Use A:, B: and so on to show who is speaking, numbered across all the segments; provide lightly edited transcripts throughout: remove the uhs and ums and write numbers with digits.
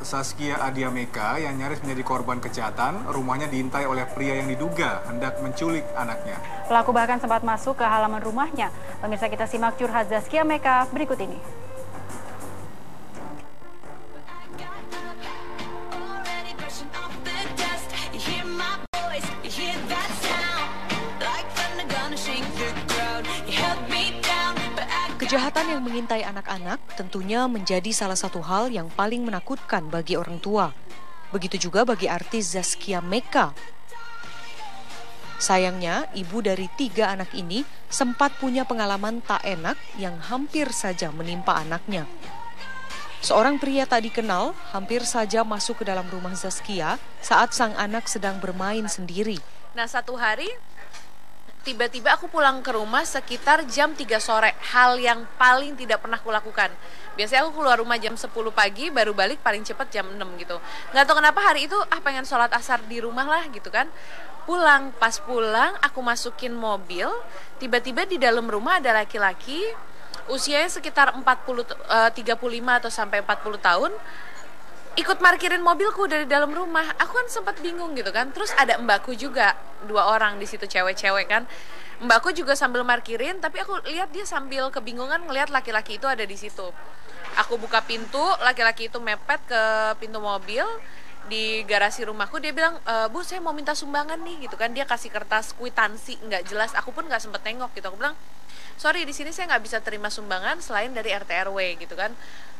A: Saskia Adiameka yang nyaris menjadi korban kejahatan, rumahnya diintai oleh pria yang diduga hendak menculik anaknya.
B: Pelaku bahkan sempat masuk ke halaman rumahnya. Pemirsa, kita simak curhat Saskia Meka berikut ini.
C: Kejahatan yang mengintai anak-anak tentunya menjadi salah satu hal yang paling menakutkan bagi orang tua. Begitu juga bagi artis Saskia Meka. Sayangnya, ibu dari 3 anak ini sempat punya pengalaman tak enak yang hampir saja menimpa anaknya. Seorang pria tak dikenal hampir saja masuk ke dalam rumah Saskia saat sang anak sedang bermain sendiri.
D: Nah, satu hari tiba-tiba aku pulang ke rumah sekitar jam 3 sore. Hal yang paling tidak pernah kulakukan. Biasanya aku keluar rumah jam 10 pagi, baru balik paling cepat jam 6 gitu. Nggak tahu kenapa hari itu pengen sholat asar di rumah lah gitu kan. Pas pulang aku masukin mobil, tiba-tiba di dalam rumah ada laki-laki usianya sekitar 35 atau sampai 40 tahun. Ikut parkirin mobilku dari dalam rumah. Aku kan sempat bingung gitu kan. Terus ada mbakku juga, 2 orang di situ, cewek-cewek kan. Mbakku juga sambil parkirin, tapi aku lihat dia sambil kebingungan ngelihat laki-laki itu ada di situ. Aku buka pintu, laki-laki itu mepet ke pintu mobil di garasi rumahku. Dia bilang, "Bu, saya mau minta sumbangan nih," gitu kan. Dia kasih kertas kwitansi nggak jelas. Aku pun nggak sempet nengok gitu. Aku bilang, "Sorry, di sini saya nggak bisa terima sumbangan selain dari RT RW," gitu kan.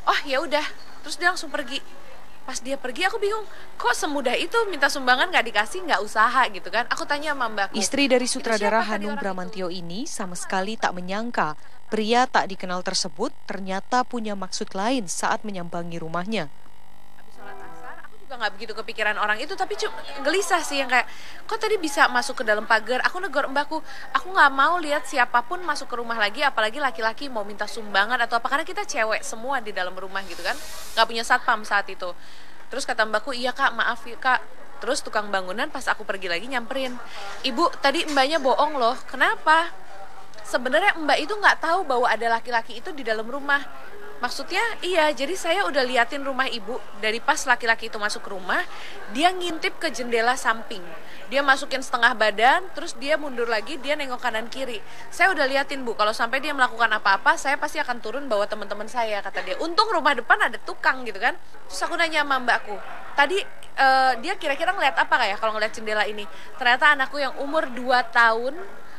D: "Oh ya udah." Terus dia langsung pergi. Pas dia pergi aku bingung, kok semudah itu minta sumbangan nggak dikasih, nggak usaha gitu kan. Aku tanya sama mbakku.
C: Istri dari sutradara Hanung Bramantyo ini sama sekali tak menyangka pria tak dikenal tersebut ternyata punya maksud lain saat menyambangi rumahnya.
D: Habis sholat asar, aku juga nggak begitu kepikiran orang itu, tapi gelisah sih yang kayak, kok tadi bisa masuk ke dalam pagar. Aku negor mbakku, aku nggak mau lihat siapapun masuk ke rumah lagi, apalagi laki-laki mau minta sumbangan atau apa, karena kita cewek semua di dalam rumah gitu kan, nggak punya satpam saat itu. Terus kata mbakku, "Iya kak, maaf ya kak." Terus tukang bangunan pas aku pergi lagi nyamperin, "Ibu, tadi mbaknya bohong loh." "Kenapa?" "Sebenarnya mbak itu nggak tahu bahwa ada laki-laki itu di dalam rumah." "Maksudnya?" "Iya, jadi saya udah liatin rumah ibu dari pas laki-laki itu masuk ke rumah, dia ngintip ke jendela samping. Dia masukin setengah badan, terus dia mundur lagi, dia nengok kanan kiri. Saya udah liatin bu, kalau sampai dia melakukan apa-apa, saya pasti akan turun bawa teman-teman saya," kata dia. Untung rumah depan ada tukang gitu kan. Terus aku nanya sama mbakku, "Tadi dia kira-kira ngeliat apa kayak kalau ngeliat jendela ini?" Ternyata anakku yang umur 2 tahun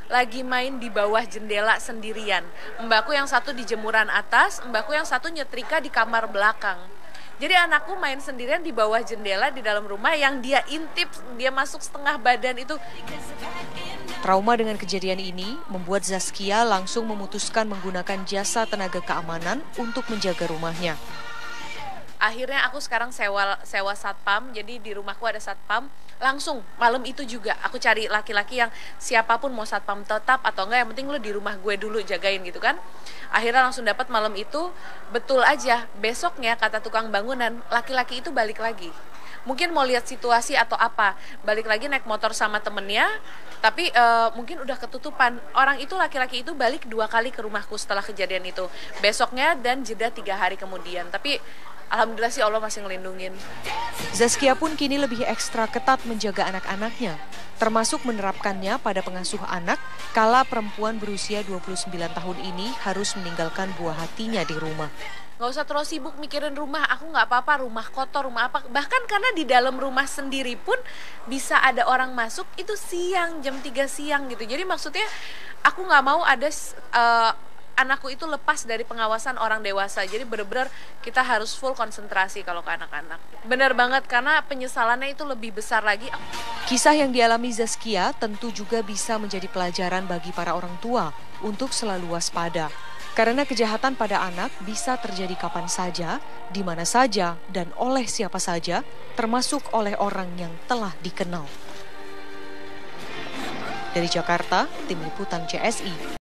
D: lagi main di bawah jendela sendirian. Mbakku yang satu di jemuran atas, mbakku yang satu nyetrika di kamar belakang. Jadi anakku main sendirian di bawah jendela di dalam rumah yang dia intip, dia masuk setengah badan itu.
C: Trauma dengan kejadian ini membuat Saskia langsung memutuskan menggunakan jasa tenaga keamanan untuk menjaga rumahnya.
D: Akhirnya aku sekarang sewa satpam, jadi di rumahku ada satpam. Langsung malam itu juga aku cari laki-laki yang siapapun mau satpam tetap atau enggak, yang penting lu di rumah gue dulu jagain gitu kan. Akhirnya langsung dapat malam itu, betul aja besoknya kata tukang bangunan, laki-laki itu balik lagi. Mungkin mau lihat situasi atau apa, balik lagi naik motor sama temennya, tapi mungkin udah ketutupan. Orang itu, laki-laki itu balik 2 kali ke rumahku setelah kejadian itu. Besoknya dan jeda 3 hari kemudian. Tapi alhamdulillah sih Allah masih ngelindungin.
C: Saskia pun kini lebih ekstra ketat menjaga anak-anaknya, termasuk menerapkannya pada pengasuh anak kala perempuan berusia 29 tahun ini harus meninggalkan buah hatinya di rumah.
D: Nggak usah terlalu sibuk mikirin rumah, aku nggak apa-apa, rumah kotor, rumah apa. Bahkan karena di dalam rumah sendiri pun bisa ada orang masuk, itu siang, jam 3 siang gitu. Jadi maksudnya aku nggak mau ada anakku itu lepas dari pengawasan orang dewasa. Jadi benar-benar kita harus full konsentrasi kalau ke anak-anak. Benar banget, karena penyesalannya itu lebih besar lagi.
C: Kisah yang dialami Saskia tentu juga bisa menjadi pelajaran bagi para orang tua untuk selalu waspada. Karena kejahatan pada anak bisa terjadi kapan saja, di mana saja, dan oleh siapa saja, termasuk oleh orang yang telah dikenal. Dari Jakarta, Tim Liputan CSI.